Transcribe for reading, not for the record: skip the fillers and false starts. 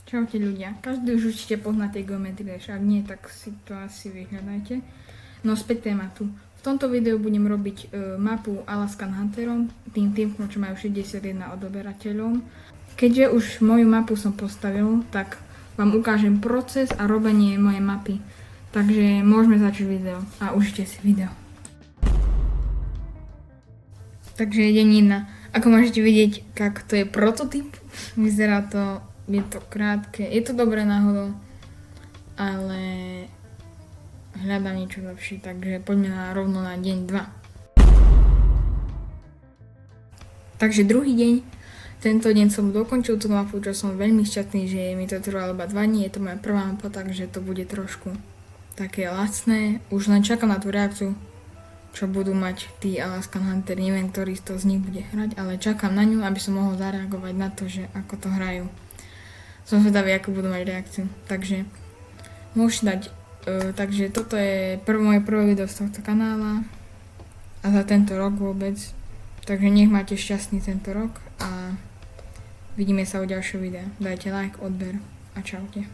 Čaute ľudia, každý už určite pozná tie geometrie, ak nie, tak si to asi vyhľadajte. No späť tématu. V tomto videu budem robiť mapu Alaskan Hunterom, tým týmkom, čo majú 61 odoberateľov. Keďže už moju mapu som postavil, tak vám ukážem proces a robenie mojej mapy. Takže môžeme začať video a užite si video. Takže deň 1. Ako môžete vidieť, to je prototyp. Vyzerá to, je to krátke, je to dobré náhodou, ale hľadám niečo lepšie, takže poďme rovno na deň 2. Takže druhý deň, tento deň som dokončil tú mapu, čo som veľmi šťastný, že mi to trvalo iba 2 dní, je to moja prvá mapa, takže to bude trošku také lacné. Už len čakám na tú reakciu, čo budú mať tí Alaskan Hunter, neviem, ktorý z nich bude hrať, ale čakám na ňu, aby som mohol zareagovať na to, že ako to hrajú. Som zvedavý, ako budú mať reakciu, takže môžete dať, takže toto je moje prvé video z tohto kanála a za tento rok vôbec, takže nech máte šťastný tento rok a vidíme sa u ďalšieho videa. Dajte like, odber a čaute.